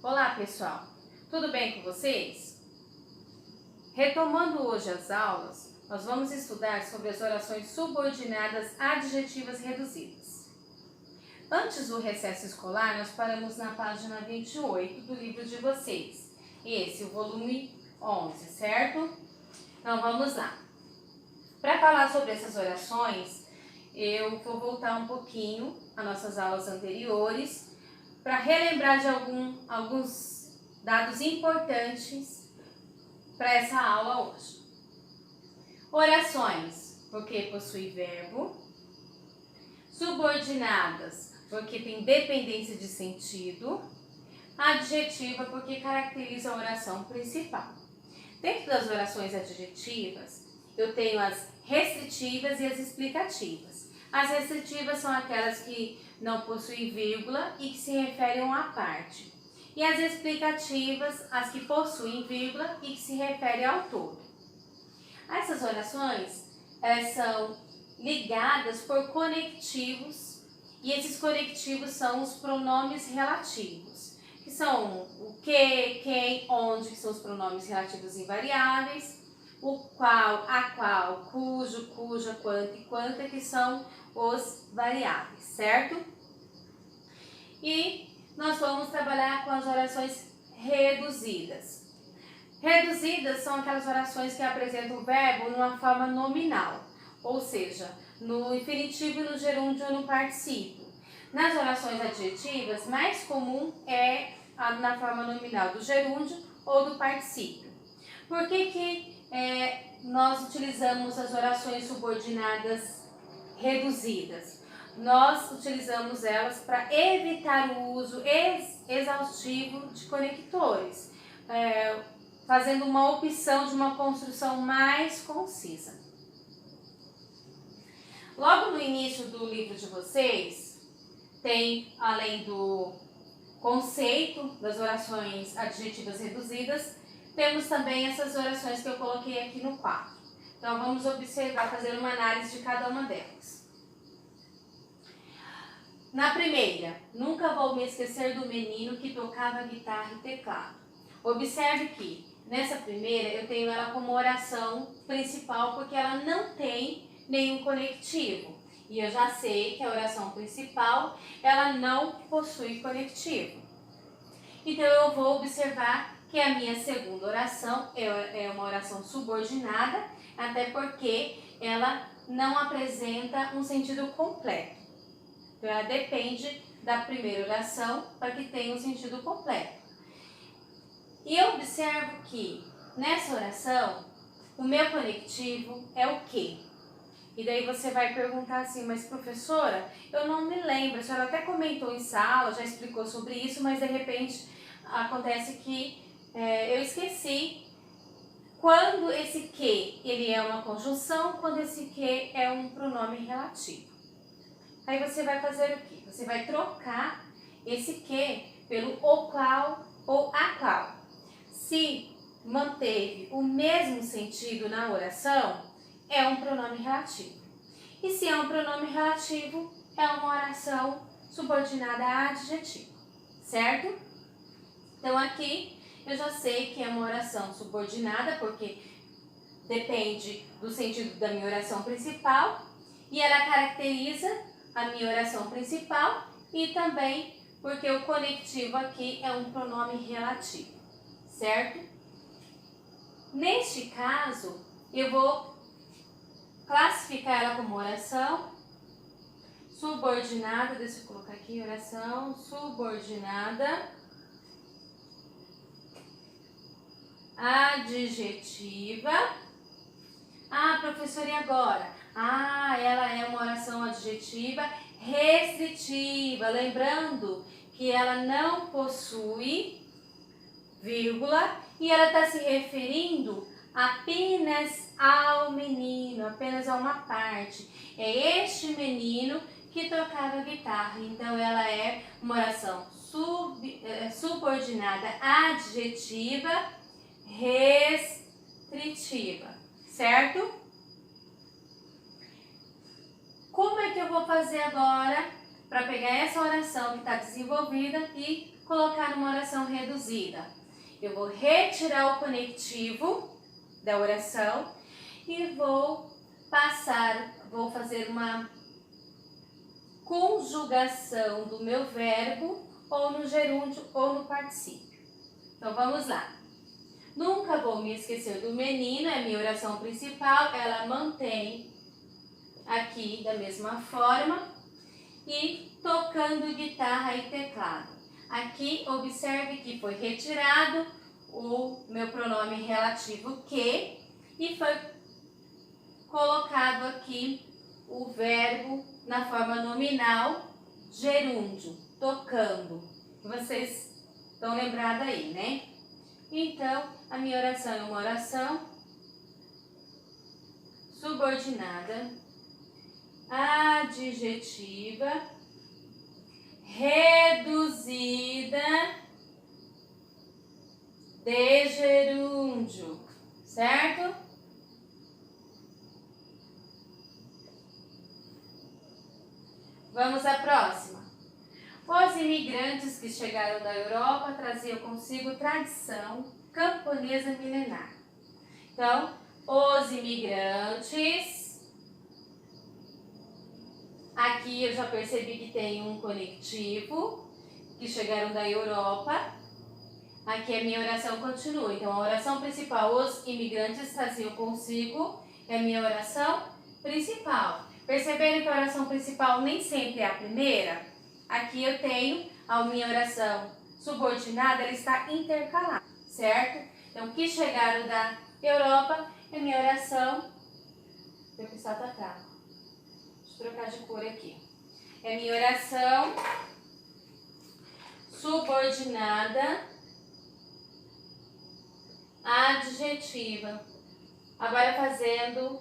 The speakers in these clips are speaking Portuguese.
Olá, pessoal! Tudo bem com vocês? Retomando hoje as aulas, nós vamos estudar sobre as orações subordinadas adjetivas reduzidas. Antes do recesso escolar, nós paramos na página 28 do livro de vocês. Esse, o volume 11, certo? Então, vamos lá. Para falar sobre essas orações, eu vou voltar um pouquinho às nossas aulas anteriores para relembrar de alguns dados importantes para essa aula hoje. Orações, porque possui verbo. Subordinadas, porque tem dependência de sentido. Adjetiva, porque caracteriza a oração principal. Dentro das orações adjetivas, eu tenho as restritivas e as explicativas. As restritivas são aquelas que não possuem vírgula e que se referem a uma parte. E as explicativas, as que possuem vírgula e que se referem ao todo. Essas orações, elas são ligadas por conectivos, e esses conectivos são os pronomes relativos, que são o que, quem, onde, que são os pronomes relativos invariáveis, o qual, a qual, cujo, cuja, quanto e quanta, que são os variáveis, certo? E nós vamos trabalhar com as orações reduzidas. Reduzidas são aquelas orações que apresentam o verbo numa forma nominal, ou seja, no infinitivo, no gerúndio ou no particípio. Nas orações adjetivas, mais comum é na forma nominal do gerúndio ou do particípio. Por que nós utilizamos as orações subordinadas reduzidas? Nós utilizamos elas para evitar o uso exaustivo de conectores, fazendo uma opção de uma construção mais concisa. Logo no início do livro de vocês, tem, além do conceito das orações adjetivas reduzidas, temos também essas orações que eu coloquei aqui no quadro. Então, vamos observar, fazer uma análise de cada uma delas. Na primeira, nunca vou me esquecer do menino que tocava guitarra e teclado. Observe que, nessa primeira, eu tenho ela como oração principal porque ela não tem nenhum conectivo. E eu já sei que a oração principal, ela não possui conectivo. Então, eu vou observar que a minha segunda oração é uma oração subordinada, até porque ela não apresenta um sentido completo. Então, ela depende da primeira oração para que tenha um sentido completo. E eu observo que, nessa oração, o meu conectivo é o quê? E daí você vai perguntar assim, mas professora, eu não me lembro, a senhora até comentou em sala, já explicou sobre isso, mas de repente acontece que eu esqueci quando esse que ele é uma conjunção, quando esse que é um pronome relativo. Aí você vai fazer o quê? Você vai trocar esse que pelo o qual ou a qual. Se manteve o mesmo sentido na oração, é um pronome relativo. E se é um pronome relativo, é uma oração subordinada a adjetivo, certo? Então, aqui eu já sei que é uma oração subordinada, porque depende do sentido da minha oração principal, e ela caracteriza a minha oração principal, e também porque o conectivo aqui é um pronome relativo, certo? Neste caso, eu vou classificar ela como oração subordinada, deixa eu colocar aqui, oração subordinada adjetiva. Ah, professora, e agora? Ah, ela é uma oração adjetiva restritiva, lembrando que ela não possui vírgula e ela está se referindo apenas ao menino, apenas a uma parte. É este menino que tocava guitarra, então ela é uma oração subordinada adjetiva restritiva, certo? Como é que eu vou fazer agora para pegar essa oração que está desenvolvida e colocar numa oração reduzida? Eu vou retirar o conectivo da oração e vou fazer uma conjugação do meu verbo ou no gerúndio ou no particípio. Então vamos lá. Nunca vou me esquecer do menino, é a minha oração principal, ela mantém aqui da mesma forma e tocando guitarra e teclado. Aqui observe que foi retirado o meu pronome relativo que e foi colocado aqui o verbo na forma nominal gerúndio, tocando. Vocês estão lembrados aí, né? Então, a minha oração é uma oração subordinada, adjetiva, reduzida de gerúndio, certo? Vamos à próxima. Os imigrantes que chegaram da Europa traziam consigo tradição camponesa milenar. Então, os imigrantes. Aqui eu já percebi que tem um conectivo, que chegaram da Europa. Aqui a minha oração continua. Então, a oração principal, os imigrantes traziam consigo, é a minha oração principal. Perceberam que a oração principal nem sempre é a primeira? Aqui eu tenho a minha oração subordinada, ela está intercalada, certo? Então, que chegaram da Europa é minha oração. Meu pincel tá fraco. Deixa eu trocar de cor aqui. É minha oração subordinada adjetiva. Agora fazendo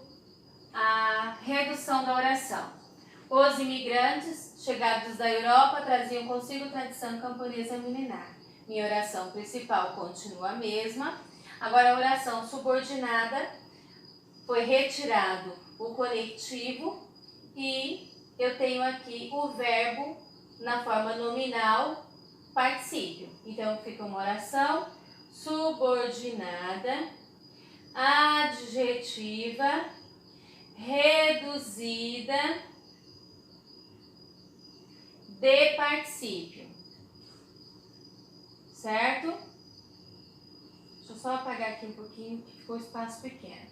a redução da oração. Os imigrantes chegados da Europa traziam consigo tradição camponesa milenar. Minha oração principal continua a mesma. Agora a oração subordinada foi retirado o conectivo e eu tenho aqui o verbo na forma nominal particípio. Então fica uma oração subordinada, adjetiva, reduzida de particípio, certo? Deixa eu só apagar aqui um pouquinho que ficou espaço pequeno.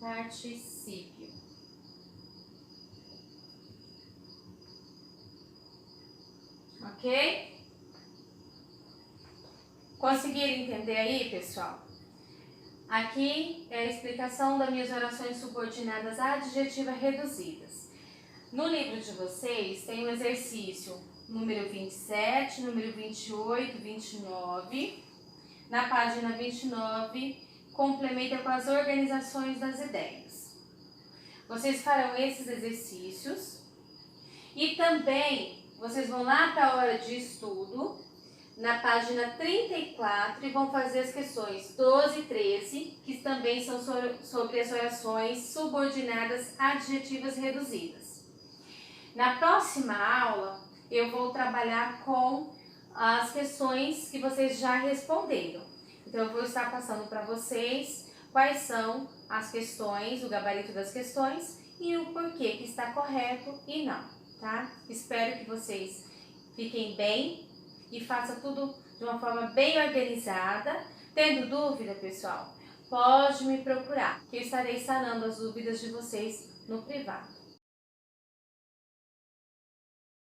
Particípio. Ok? Conseguiram entender aí, pessoal? Aqui é a explicação das minhas orações subordinadas adjetiva reduzidas. No livro de vocês tem o exercício número 27, número 28, 29. Na página 29, complementa com as organizações das ideias. Vocês farão esses exercícios e também vocês vão lá para a hora de estudo, na página 34, e vão fazer as questões 12 e 13, que também são sobre as orações subordinadas adjetivas reduzidas. Na próxima aula, eu vou trabalhar com as questões que vocês já responderam. Então, eu vou estar passando para vocês quais são as questões, o gabarito das questões e o porquê que está correto e não, tá? Espero que vocês fiquem bem e façam tudo de uma forma bem organizada. Tendo dúvida, pessoal, pode me procurar, que eu estarei sanando as dúvidas de vocês no privado.